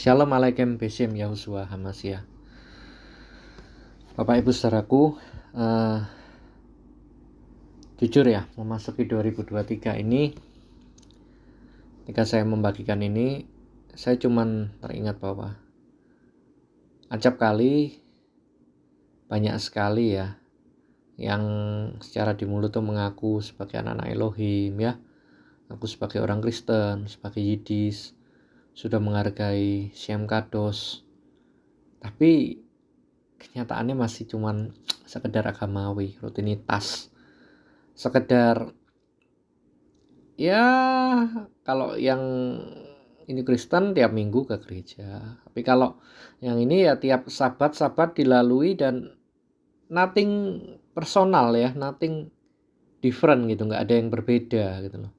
Shalom Aleichem Beshem Yahushua Hamashiach. Bapak Ibu saudaraku, jujur ya, memasuki 2023 ini, ketika saya membagikan ini, saya cuman teringat bahwa acap kali banyak sekali ya yang secara di mulut tuh mengaku sebagai anak-anak Elohim ya, aku sebagai orang Kristen, sebagai Yiddish, sudah menghargai Shem Kados, tapi kenyataannya masih cuman sekedar agamawi, rutinitas, sekedar ya kalau yang ini Kristen tiap minggu ke gereja, tapi kalau yang ini ya tiap sabat dilalui dan nothing personal ya, nothing different gitu, nggak ada yang berbeda gitu loh.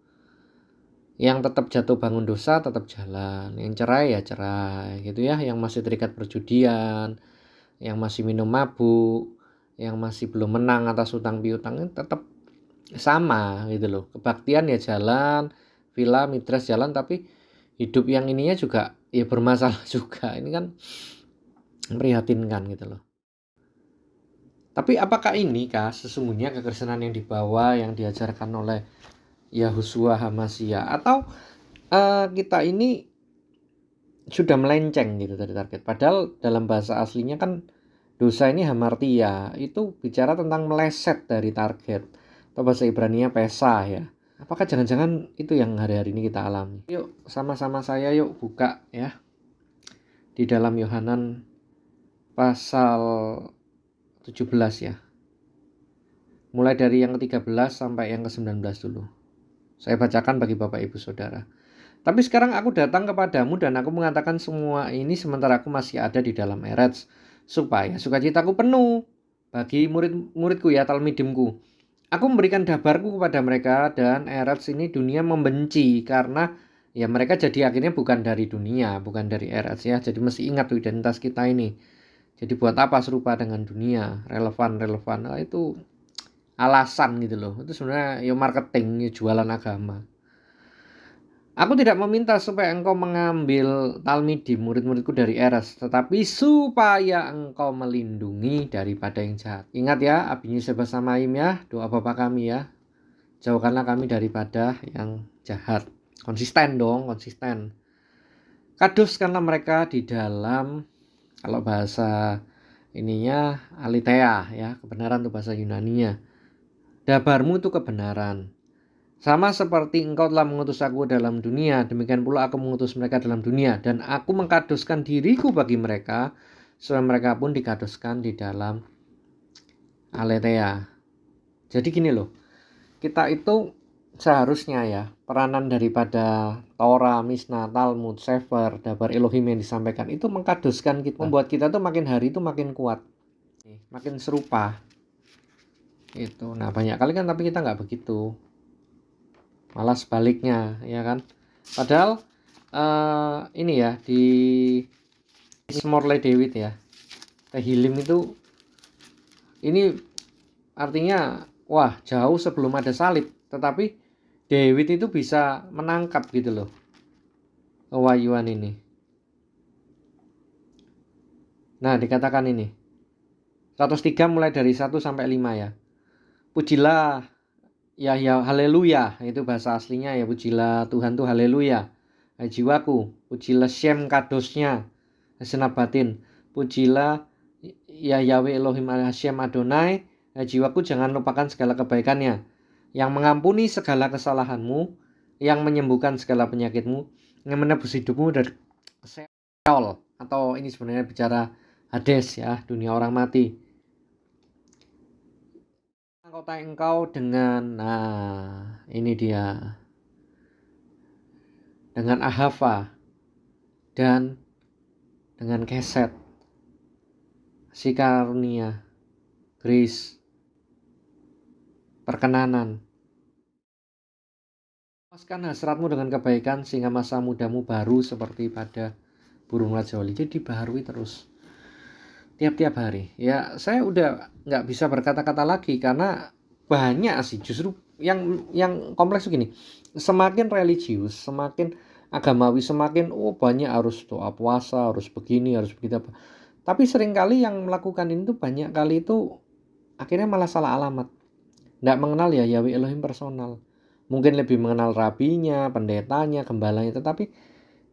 Yang tetap jatuh bangun dosa tetap jalan, yang cerai ya cerai gitu ya, yang masih terikat perjudian, yang masih minum mabuk, yang masih belum menang atas utang piutang tetap sama gitu loh. Kebaktian ya jalan, villa midras jalan, tapi hidup yang ininya juga ya bermasalah juga. Ini kan memprihatinkan gitu loh. Tapi apakah ini sesungguhnya kekristenan yang dibawa, yang diajarkan oleh Yahushua Hamashiach, atau kita ini sudah melenceng gitu dari target? Padahal dalam bahasa aslinya kan dosa ini hamartia, itu bicara tentang meleset dari target, atau bahasa Ibrani-nya pesah ya. Apakah jangan-jangan itu yang hari-hari ini kita alami? Yuk sama-sama saya yuk buka ya di dalam Yohanan pasal 17 ya. Mulai dari yang ke-13 sampai yang ke-19 dulu. Saya bacakan bagi Bapak Ibu Saudara. Tapi sekarang aku datang kepadamu dan aku mengatakan semua ini sementara aku masih ada di dalam Eretz, supaya sukacitaku penuh bagi murid-muridku ya, talmidimku. Aku memberikan dabarku kepada mereka dan Eretz ini dunia membenci karena ya mereka jadi akhirnya bukan dari dunia, bukan dari Eretz ya. Jadi mesti ingat tuh identitas kita ini. Jadi buat apa serupa dengan dunia, relevan. Nah, itu alasan gitu loh. Itu sebenarnya ya marketing, ya jualan agama. Aku tidak meminta supaya engkau mengambil talmidim, murid-muridku dari Eretz, tetapi supaya engkau melindungi daripada yang jahat. Ingat ya, Abini Sebasamaim ya, doa Bapa kami ya. Jauhkanlah kami daripada yang jahat. Konsisten dong, konsisten. Kaduskanlah mereka di dalam, kalau bahasa ininya aletheia ya, kebenaran itu bahasa Yunaninya. Dabarmu itu kebenaran. Sama seperti engkau telah mengutus aku dalam dunia, demikian pula aku mengutus mereka dalam dunia. Dan aku mengkaduskan diriku bagi mereka, supaya mereka pun dikaduskan di dalam aletheia. Jadi gini loh, kita itu seharusnya ya, peranan daripada Torah, Mishnah, Talmud, Sefer, Dabar Elohim yang disampaikan itu mengkaduskan kita, membuat kita tuh makin hari itu makin kuat, makin serupa. Itu. Nah banyak kali kan tapi kita nggak begitu. Malah sebaliknya ya kan, padahal ini ya di Morley David ya, Tehillim itu ini artinya wah jauh sebelum ada salib, tetapi David itu bisa menangkap gitu loh kewahyuan ini. Nah dikatakan ini 103 mulai dari 1 sampai 5 ya. Pujilah ya haleluya, itu bahasa aslinya ya, pujilah Tuhan tuh haleluya. Hai jiwaku, pujilah Shem Kadosnya, segenap batin. Pujilah ya Yahweh Elohim Hashem Adonai. Hai jiwaku, jangan lupakan segala kebaikannya, yang mengampuni segala kesalahanmu, yang menyembuhkan segala penyakitmu, yang menebus hidupmu dari Sheol, atau ini sebenarnya bicara Hades ya, dunia orang mati. Kota engkau dengan, nah ini dia, dengan ahava dan dengan keset, si karunia, grace, perkenanan. Puaskan hasratmu dengan kebaikan sehingga masa mudamu baru seperti pada burung rajawali. Jadi dibaharui terus tiap-tiap hari ya. Saya udah nggak bisa berkata-kata lagi karena banyak sih, justru yang kompleks begini. Semakin religius, semakin agamawi semakin banyak harus doa puasa, harus begini, harus begitu apa. Tapi seringkali yang melakukan ini tuh banyak kali itu akhirnya malah salah alamat. Nggak mengenal ya Yahweh Elohim personal. Mungkin lebih mengenal rabinya, pendetanya, gembalanya, tetapi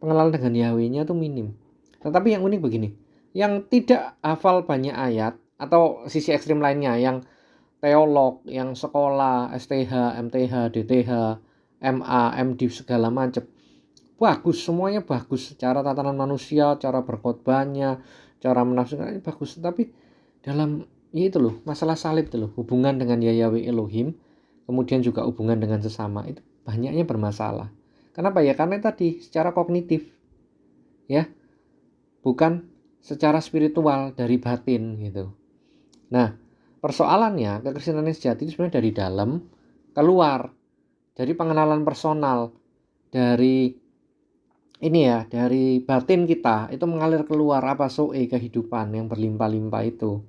pengenalan dengan Yahweh-nya tuh minim. Tetapi yang unik begini, yang tidak hafal banyak ayat atau sisi ekstrim lainnya, yang teolog, yang sekolah, STH, MTH, DTH, MA, MD segala macam, bagus, semuanya bagus. Cara tatanan manusia, cara berkhotbahnya, cara menafsirkan bagus. Tapi dalam itu loh, masalah salib itu loh, hubungan dengan Yahweh Elohim, kemudian juga hubungan dengan sesama, itu banyaknya bermasalah. Kenapa ya? Karena tadi secara kognitif, ya, bukan secara spiritual dari batin gitu. Nah, persoalannya kekristenan yang sejati itu sebenarnya dari dalam keluar, dari pengenalan personal, dari ini ya, dari batin kita itu mengalir keluar apa kehidupan yang berlimpah-limpah itu.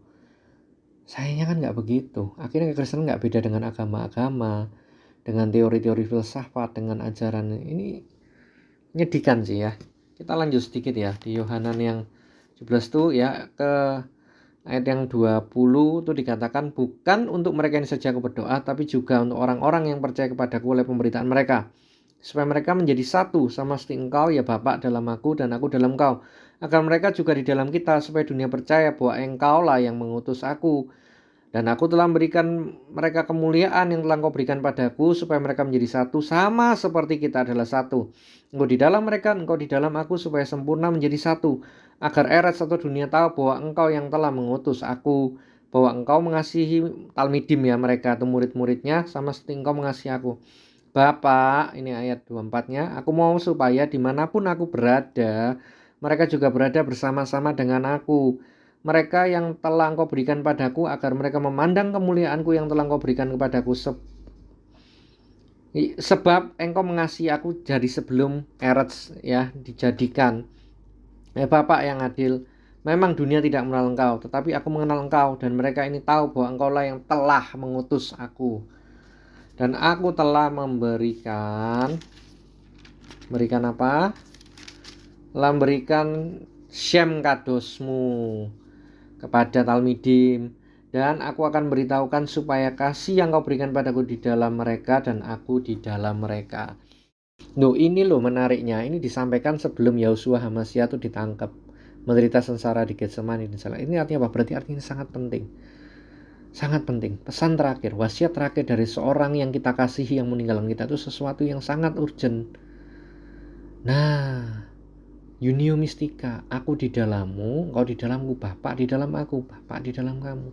Sayangnya kan nggak begitu. Akhirnya kekristenan nggak beda dengan agama-agama, dengan teori-teori filsafat, dengan ajaran. Ini menyedihkan sih ya. Kita lanjut sedikit ya di Yohanan yang 17 tuh ya, ke ayat yang 20 tuh dikatakan, bukan untuk mereka yang saja aku berdoa, tapi juga untuk orang-orang yang percaya kepadaku oleh pemberitaan mereka, supaya mereka menjadi satu sama seperti engkau ya Bapa dalam aku dan aku dalam engkau, agar mereka juga di dalam kita, supaya dunia percaya bahwa engkau lah yang mengutus aku. Dan aku telah memberikan mereka kemuliaan yang telah engkau berikan padaku, supaya mereka menjadi satu sama seperti kita adalah satu. Engkau di dalam mereka, engkau di dalam aku, supaya sempurna menjadi satu, agar eret satu dunia tahu bahwa engkau yang telah mengutus aku, bahwa engkau mengasihi talmidim ya mereka atau murid-muridnya sama seperti engkau mengasihi aku. Bapa, ini ayat 24-nya, aku mau supaya dimanapun aku berada, mereka juga berada bersama-sama dengan aku. Mereka yang telah engkau berikan padaku, agar mereka memandang kemuliaanku yang telah engkau berikan kepadaku, sebab engkau mengasihi aku dari sebelum Eretz ya dijadikan. Bapak yang adil, memang dunia tidak mengenal engkau, tetapi aku mengenal engkau, dan mereka ini tahu bahwa engkau lah yang telah mengutus aku. Dan aku telah memberikan apa? Telah memberikan Shem kadosmu kepada talmidim, dan aku akan beritahukan supaya kasih yang kau berikan padaku di dalam mereka dan aku di dalam mereka. Loh, ini loh menariknya, ini disampaikan sebelum Yahusua Hamasya itu ditangkap, menderita sengsara di Getsemani. Ini artinya apa? Berarti artinya sangat penting. Sangat penting. Pesan terakhir, wasiat terakhir dari seorang yang kita kasihi yang meninggalkan kita itu sesuatu yang sangat urgent. Nah, Unio Mistika, aku di dalammu, engkau di dalamku, Bapak di dalam aku, Bapak di dalam kamu.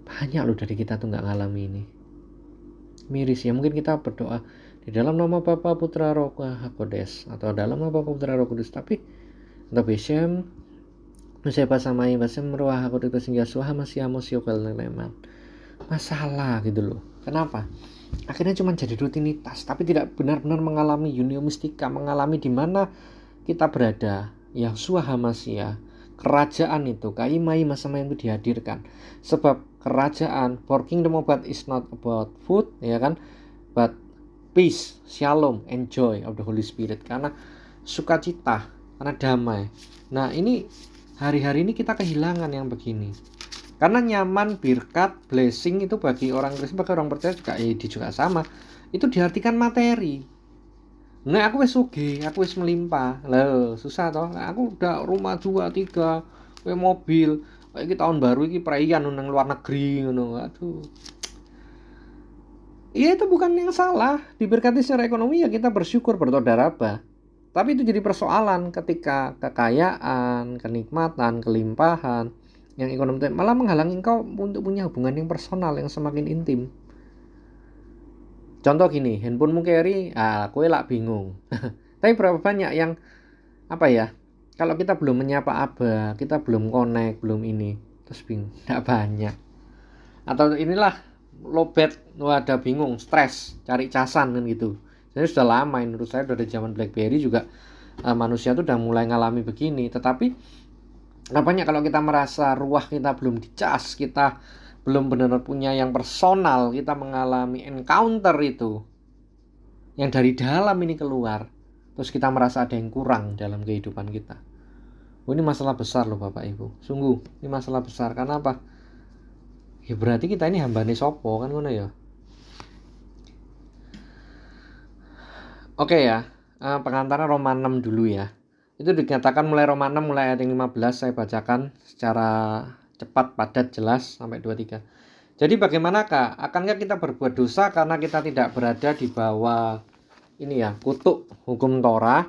Banyak loh dari kita tuh gak ngalami ini. Miris ya, mungkin kita berdoa di dalam nama Bapa, Putra, Roh Hakodes, atau dalam nama Bapa, Putra, Roh Kudus, tapi entah Beshem Nusepa samai Beshem Roh Hakodes hingga Suha masih amosiokal leman. Masalah gitu loh. Kenapa? Akhirnya cuma jadi rutinitas, tapi tidak benar-benar mengalami Unio Mistika, mengalami di mana kita berada, Yahusua Hamasya, kerajaan itu, kaimai masa-masa itu dihadirkan. Sebab kerajaan, for kingdom of God is not about food, ya kan, but peace, shalom, and joy of the Holy Spirit. Karena sukacita, karena damai. Nah ini hari-hari ini kita kehilangan yang begini. Karena nyaman, birkat, blessing itu bagi orang Kristen, bagi orang percaya juga sama. Itu diartikan materi. Nah aku wis sugih, aku wis melimpah. Loh, susah toh. Nah, aku udah rumah 2, 3, mobil. Kayak tahun baru iki perayaan nang luar negeri ngono. Aduh. Iya itu bukan yang salah. Diberkati secara ekonomi ya kita bersyukur, bertodarabah. Tapi itu jadi persoalan ketika kekayaan, kenikmatan, kelimpahan yang ekonomi malah menghalangi engkau untuk punya hubungan yang personal yang semakin intim. Contoh gini, handphonemu carry, kowe lak bingung. Tapi berapa banyak yang apa ya? Kalau kita belum menyapa Aba, kita belum connect, belum ini, terus bingung. Enggak banyak. Atau inilah lobet, ada bingung, stres, cari casan kan gitu. Jadi sudah lama, menurut saya udah dari zaman BlackBerry juga manusia tuh udah mulai ngalami begini. Tetapi banyak kalau kita merasa ruah kita belum dicas, kita belum benar-benar punya yang personal, kita mengalami encounter itu yang dari dalam ini keluar, terus kita merasa ada yang kurang dalam kehidupan kita. Ini masalah besar loh Bapak Ibu. Sungguh, ini masalah besar. Karena apa? Ya berarti kita ini hambane sopo kan ngono ya. Oke ya. Pengantaran Roma 6 dulu ya. Itu dikatakan mulai Roma 6 mulai ayat yang 15 saya bacakan secara cepat, padat, jelas sampai 23. Jadi bagaimanakah? Akankah kita berbuat dosa karena kita tidak berada di bawah ini ya, kutuk hukum Torah,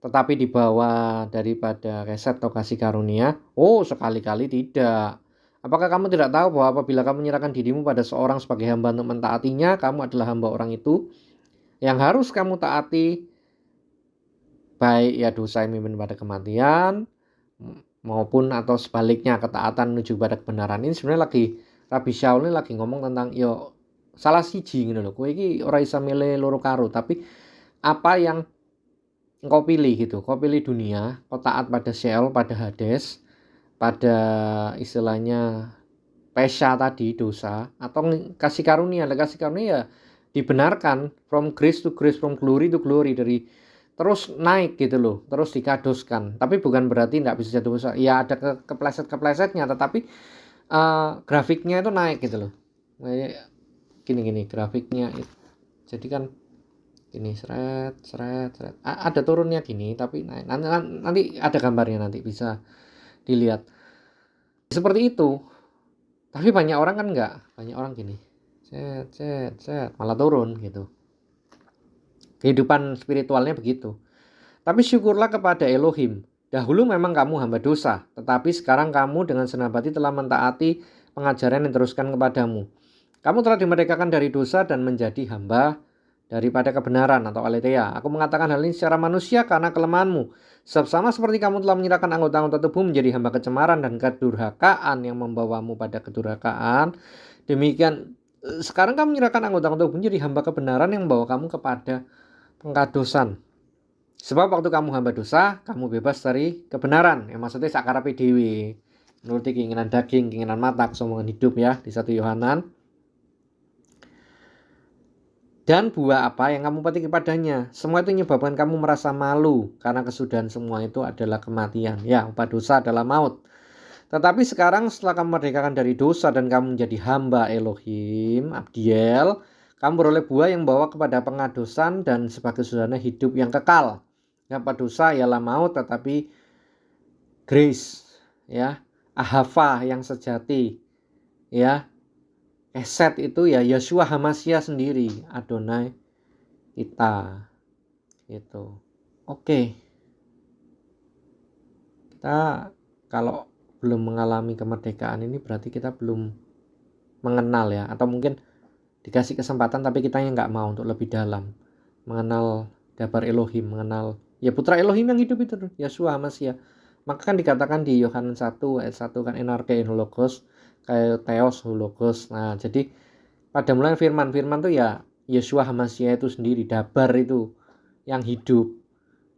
tetapi di bawah daripada keset atau kasih karunia? Oh, sekali-kali tidak. Apakah kamu tidak tahu bahwa apabila kamu menyerahkan dirimu pada seorang sebagai hamba untuk mentaatinya, kamu adalah hamba orang itu? Yang harus kamu taati, baik ya dosa yang memimpin pada kematian, maupun atau sebaliknya ketaatan menuju pada kebenaran. Ini sebenarnya Rabbi Shaul ini lagi ngomong tentang yo salah siji gitu loh. Kowe iki ora isa milih loro karo, tapi apa yang engkau pilih gitu. Kau pilih dunia, kau taat pada Sheol, pada Hades, pada istilahnya pesha tadi, dosa, atau kasih karunia. Kasih karunia ya dibenarkan, from grace to grace, from glory to glory, dari terus naik gitu loh, terus dikadoskan. Tapi bukan berarti tidak bisa jatuh dosa. Ya ada kepleset-keplesetnya, tetapi grafiknya itu naik gitu loh. Gini grafiknya. Jadi kan gini seret. Ada turunnya gini, tapi naik. Nanti ada gambarnya, nanti bisa dilihat. Seperti itu. Tapi banyak orang kan enggak. Banyak orang gini. Set, malah turun gitu. Kehidupan spiritualnya begitu. Tapi syukurlah kepada Elohim. Dahulu memang kamu hamba dosa, tetapi sekarang kamu dengan senang hati telah mentaati pengajaran yang diteruskan kepadamu. Kamu telah dimerdekakan dari dosa dan menjadi hamba daripada kebenaran atau aletheia. Aku mengatakan hal ini secara manusia karena kelemahanmu. Sebab sama seperti kamu telah menyerahkan anggota-anggota tubuh menjadi hamba kecemaran dan kedurhakaan yang membawamu pada kedurhakaan, demikian sekarang kamu menyerahkan anggota-anggota tubuh menjadi hamba kebenaran yang membawa kamu kepada pengkadosan. Sebab waktu kamu hamba dosa, kamu bebas dari kebenaran. Yang maksudnya sakarape dhewe, menuruti keinginan daging, keinginan mata, kesombongan hidup ya, di 1 Yohanan. Dan buah apa yang kamu petik padanya? Semua itu menyebabkan kamu merasa malu, karena kesudahan semua itu adalah kematian. Ya, upah dosa adalah maut. Tetapi sekarang setelah kamu merdekakan dari dosa dan kamu menjadi hamba Elohim, Abdiel, kamu beroleh buah yang bawa kepada pengadosan dan sebagai sederhana hidup yang kekal. Apa dosa ialah maut, tetapi grace, ya, ahava yang sejati, ya, eset itu ya Yeshua Hamashiach sendiri, Adonai kita, itu. Oke. Kita kalau belum mengalami kemerdekaan ini berarti kita belum mengenal ya, atau mungkin dikasih kesempatan tapi kita yang nggak mau untuk lebih dalam mengenal Dabar Elohim, mengenal ya putra Elohim yang hidup itu Yeshua Hamashiach. Maka kan dikatakan di Yohanes 1 ayat 1 kan enarke in hologos, kayak theos hologos. Nah, jadi pada mulanya firman tuh ya Yeshua Hamashiach itu sendiri, Dabar itu yang hidup.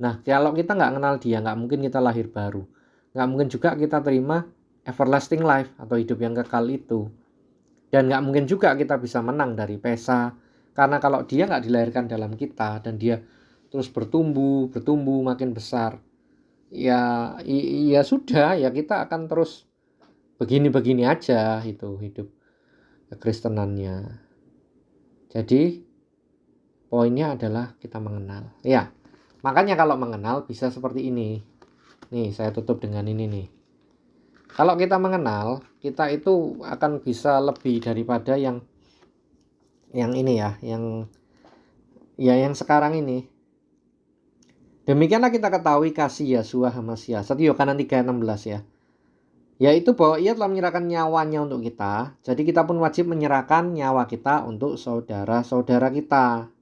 Nah, kalau kita nggak kenal dia, nggak mungkin kita lahir baru. Nggak mungkin juga kita terima everlasting life atau hidup yang kekal itu. Dan nggak mungkin juga kita bisa menang dari pesa. Karena kalau dia nggak dilahirkan dalam kita dan dia terus bertumbuh makin besar, ya sudah, ya kita akan terus begini-begini aja itu hidup kekristenannya. Jadi poinnya adalah kita mengenal. Ya, makanya kalau mengenal bisa seperti ini. Nih, saya tutup dengan ini nih. Kalau kita mengenal, kita itu akan bisa lebih daripada yang ini ya, yang sekarang ini. Demikianlah kita ketahui kasih Yeshua Hamashiach. 1 Yohanan 3:16 ya. Yaitu bahwa ia telah menyerahkan nyawanya untuk kita. Jadi kita pun wajib menyerahkan nyawa kita untuk saudara-saudara kita.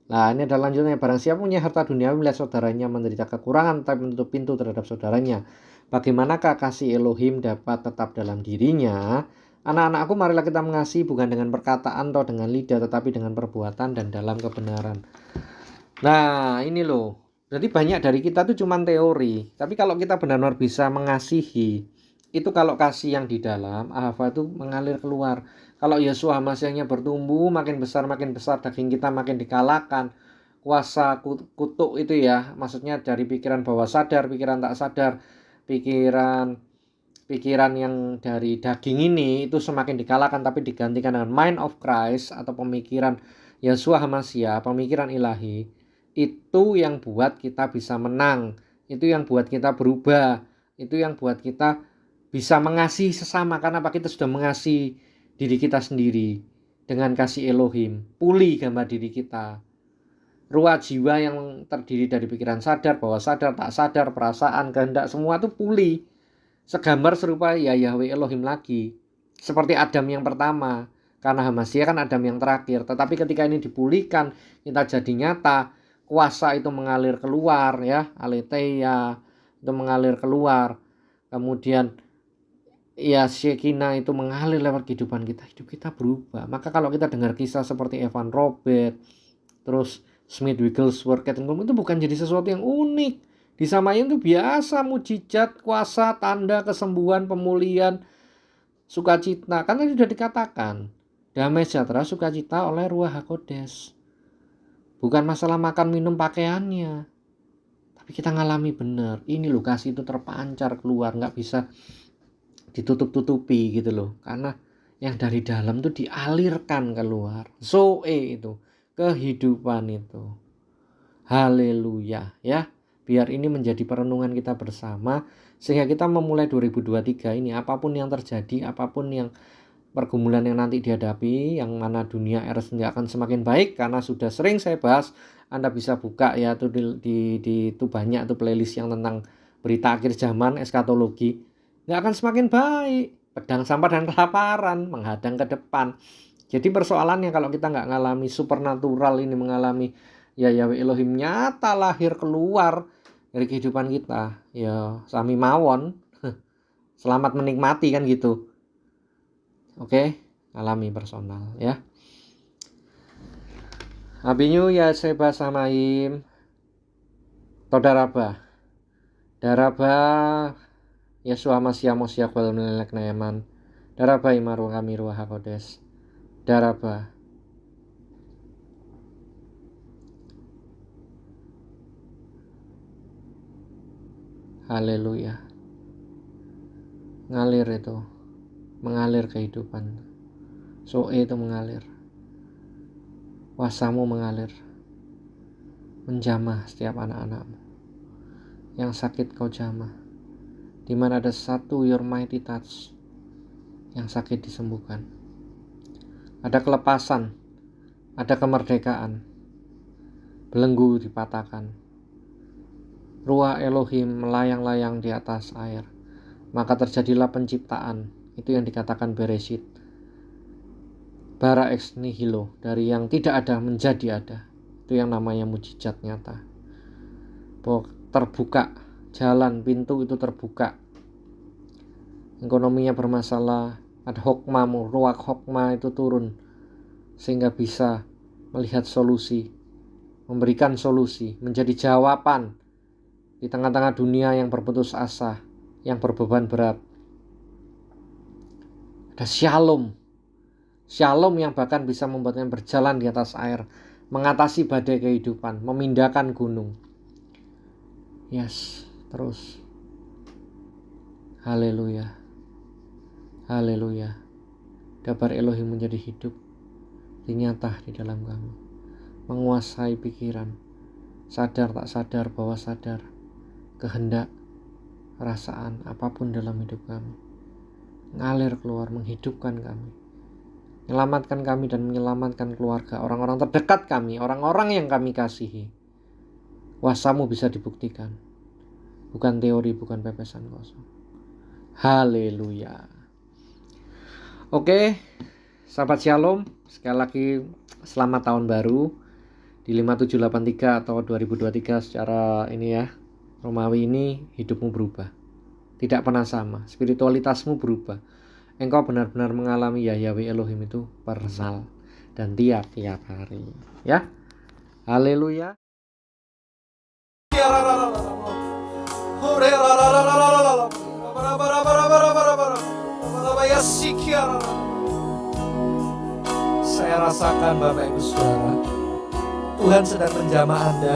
Nah, ini adalah lanjutnya. Barang siapa punya harta duniawi melihat saudaranya menderita kekurangan tapi menutup pintu terhadap saudaranya, bagaimanakah kasih Elohim dapat tetap dalam dirinya? Anak-anakku, marilah kita mengasihi bukan dengan perkataan atau dengan lidah, tetapi dengan perbuatan dan dalam kebenaran. Nah, ini loh. Jadi banyak dari kita tuh cuma teori. Tapi kalau kita benar-benar bisa mengasihi, itu kalau kasih yang di dalam, ahava itu mengalir keluar. Kalau Yeshua Hamashiachnya bertumbuh, makin besar, daging kita makin dikalahkan, kuasa kutuk itu ya, maksudnya dari pikiran bawah sadar, pikiran tak sadar, pikiran yang dari daging ini itu semakin dikalahkan, tapi digantikan dengan mind of Christ atau pemikiran Yeshua HaMashiach, pemikiran ilahi. Itu yang buat kita bisa menang, itu yang buat kita berubah, itu yang buat kita bisa mengasihi sesama. Karena apa? Kita sudah mengasihi diri kita sendiri dengan kasih Elohim. Pulih gambar diri kita. Ruah jiwa yang terdiri dari pikiran sadar, bawah sadar, tak sadar, perasaan, kehendak, semua itu pulih. Segambar serupa ya Yahweh Elohim lagi. Seperti Adam yang pertama. Karena HaMashiach kan Adam yang terakhir. Tetapi ketika ini dipulihkan, kita jadi nyata, kuasa itu mengalir keluar ya, aletheia itu mengalir keluar. Kemudian ya Shekinah itu mengalir lewat kehidupan kita. Hidup kita berubah. Maka kalau kita dengar kisah seperti Evan Robert, terus Smith Wigglesworth, Catherine, itu bukan jadi sesuatu yang unik. Disamain itu biasa, mujizat, kuasa, tanda, kesembuhan, pemulihan, sukacita. Karena sudah dikatakan, damai sejahtera sukacita oleh Ruach HaKodes. Bukan masalah makan minum pakaiannya, tapi kita ngalami benar. Ini loh, kasih itu terpancar keluar, nggak bisa ditutup-tutupi gitu loh. Karena yang dari dalam itu dialirkan keluar. Zoe itu, kehidupan itu. Haleluya ya. Biar ini menjadi perenungan kita bersama, sehingga kita memulai 2023 ini, apapun yang terjadi, apapun yang pergumulan yang nanti dihadapi, yang mana dunia eros tidak akan semakin baik, karena sudah sering saya bahas. Anda bisa buka ya tuh di itu banyak tuh playlist yang tentang berita akhir zaman, eskatologi. Nggak akan semakin baik. Pedang sampah dan kelaparan menghadang ke depan. Jadi persoalannya kalau kita nggak ngalami supernatural ini, mengalami ya Yahweh Elohim nyata lahir keluar dari kehidupan kita, ya sami mawon. Selamat menikmati kan gitu. Oke, alami personal ya. Abinyu ya seba samaim. Todaraba. Daraba Yeshua Mashiach Moshiach wal melek nayaman. Daraba imaru kami Ruach HaKodes. Daraba. Haleluya. Ngalir itu. Mengalir kehidupan. Zoe itu mengalir. Kuasamu mengalir. Menjamah setiap anak-anakmu. Yang sakit kau jamah. Di mana ada satu your mighty touch. Yang sakit disembuhkan. Ada kelepasan. Ada kemerdekaan. Belenggu dipatahkan. Ruach Elohim melayang-layang di atas air. Maka terjadilah penciptaan. Itu yang dikatakan Bereshit. Bara ex nihilo. Dari yang tidak ada menjadi ada. Itu yang namanya mujizat nyata. Terbuka. Jalan, pintu itu terbuka. Ekonominya bermasalah. Ada hokmamu. Ruach hokma itu turun. Sehingga bisa melihat solusi. Memberikan solusi. Menjadi jawaban. Di tengah-tengah dunia yang berputus asa, yang berbeban berat. Ada shalom. Shalom yang bahkan bisa membuatnya berjalan di atas air, mengatasi badai kehidupan, memindahkan gunung. Yes, terus. Haleluya. Haleluya. Dabar Elohim menjadi hidup, nyata di dalam kami. Menguasai pikiran, sadar tak sadar, bawah sadar, kehendak, perasaan, apapun dalam hidup kami. Ngalir keluar, menghidupkan kami. Menyelamatkan kami dan menyelamatkan keluarga, orang-orang terdekat kami, orang-orang yang kami kasihi. Kuasamu bisa dibuktikan. Bukan teori, bukan pepesan kosong. Haleluya. Oke, sahabat Shalom. Sekali lagi selamat tahun baru. Di 5783 atau 2023 secara ini ya. Romawi ini hidupmu berubah. Tidak pernah sama. Spiritualitasmu berubah. Engkau benar-benar mengalami ya Yahweh Elohim itu personal. Dan tiap-tiap hari. Ya. Haleluya. Saya rasakan Bapak Ibu Saudara, Tuhan sedang menjamah Anda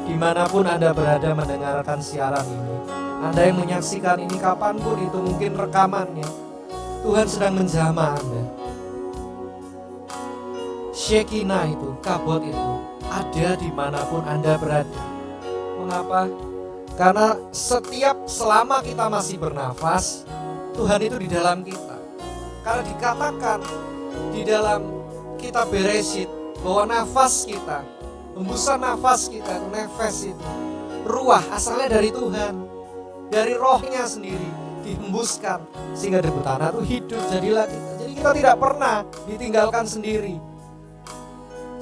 dimanapun Anda berada mendengarkan siaran ini. Anda yang menyaksikan ini kapanpun itu, mungkin rekamannya, Tuhan sedang menjamah Anda. Shekinah itu, kabot itu ada dimanapun Anda berada. Mengapa? Karena selama kita masih bernafas, Tuhan itu di dalam kita. Karena dikatakan di dalam kitab Beresyit bahwa nafas kita, hembusan nafas kita itu, nefes itu, ruah asalnya dari Tuhan, dari rohnya sendiri dihembuskan sehingga debu tanah itu hidup jadilah kita. Jadi kita tidak pernah ditinggalkan sendiri.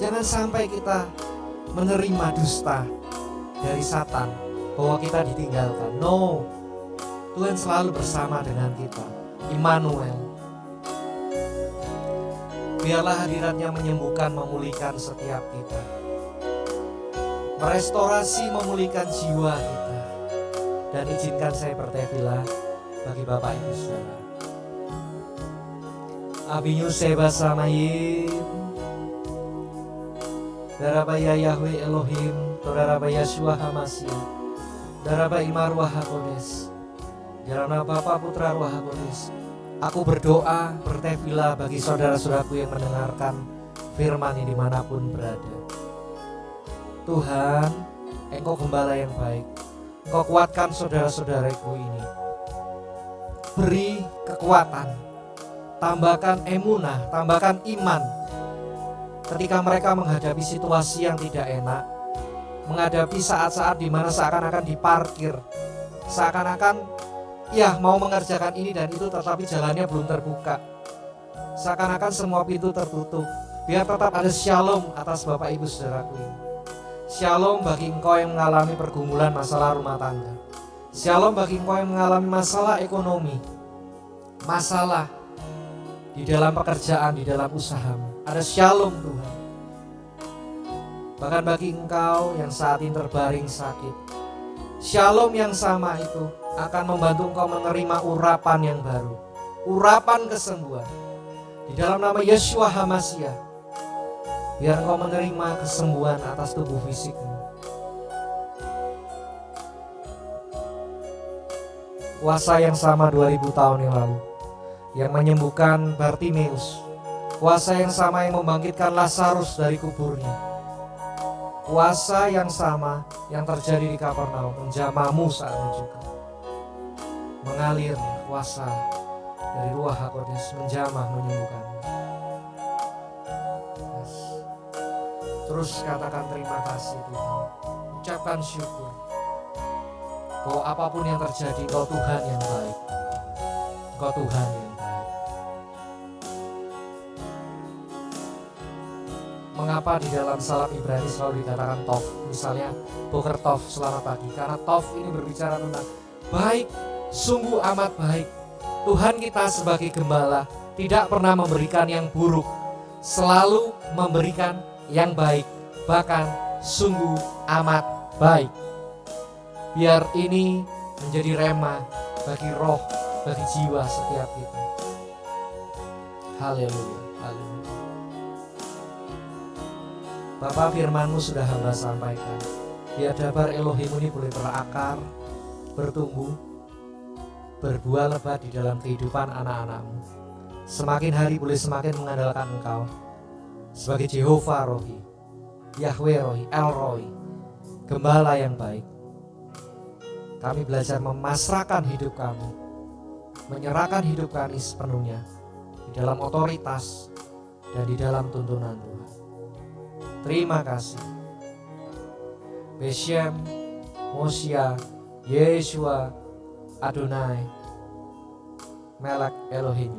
Jangan sampai kita menerima dusta dari Satan bahwa kita ditinggalkan. No, Tuhan selalu bersama dengan kita. Immanuel. Biarlah hadiratnya menyembuhkan, memulihkan setiap kita, merestorasi, memulihkan jiwa kita. Dan izinkan saya bertefilah bagi Bapak Ibu Saudara. Abinyu seba samayim, darabaya Yahweh Elohim, darabaya Yeshua HaMashiach, darabaya Imar Ruach HaKodes, Jarana Bapa Putra Ruach HaKodes. Aku berdoa, bertefilah bagi saudara-saudaraku yang mendengarkan firman ini dimanapun berada. Tuhan, Engkau gembala yang baik. Engkau kuatkan saudara-saudaraku ini. Beri kekuatan, tambahkan emunah, tambahkan iman. Ketika mereka menghadapi situasi yang tidak enak, menghadapi saat-saat di mana seakan-akan diparkir, seakan-akan mau mengerjakan ini dan itu tetapi jalannya belum terbuka, seakan-akan semua pintu tertutup. Biar tetap ada shalom atas Bapak Ibu Saudaraku ini. Shalom bagi engkau yang mengalami pergumulan masalah rumah tangga. Shalom bagi engkau yang mengalami masalah ekonomi, masalah di dalam pekerjaan, di dalam usahamu. Ada shalom Tuhan. Bahkan bagi engkau yang saat ini terbaring sakit, shalom yang sama itu akan membantu engkau menerima urapan yang baru, urapan kesembuhan di dalam nama Yeshua HaMashiach. Biar engkau menerima kesembuhan atas tubuh fisikmu. Kuasa yang sama 2000 tahun yang lalu yang menyembuhkan Bartimeus, kuasa yang sama yang membangkitkan Lazarus dari kuburnya, kuasa yang sama yang terjadi di Kapernaum menjamahmu saat ini juga. Mengalir kuasa dari Ruach HaKodes, menjamah, menyembuhkan. Yes. Terus katakan terima kasih Tuhan, ucapkan syukur bahwa apapun yang terjadi, Engkau Tuhan yang baik, Engkau Tuhan yang baik. Mengapa di dalam salam Ibrani selalu dikatakan Tov? Misalnya Boker Tov, selamat pagi, karena Tov ini berbicara tentang baik, sungguh amat baik. Tuhan kita sebagai gembala tidak pernah memberikan yang buruk, selalu memberikan yang baik, bahkan sungguh amat baik. Biar ini menjadi rema bagi roh, bagi jiwa setiap kita. Haleluya, haleluya. Bapa, firman-Mu sudah hamba sampaikan. Biar dabar Elohim ini boleh berakar, bertumbuh, berbuah lebat di dalam kehidupan anak-anak-Mu. Semakin hari boleh semakin mengandalkan Engkau sebagai Jehovah Rohi, Yahweh Rohi, El Rohi, Gembala yang baik. Kami belajar memasrahkan hidup kami, menyerahkan hidup kami sepenuhnya di dalam otoritas dan di dalam tuntunan Tuhan. Terima kasih. Beshem, Mosia, Yeshua, Adonai, Melek Elohim,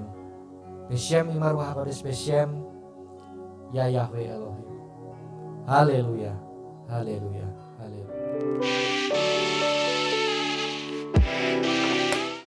Beshem Imar Ruach HaKodes, Beshem Ya Yahweh Elohim. Haleluya, haleluya, haleluya.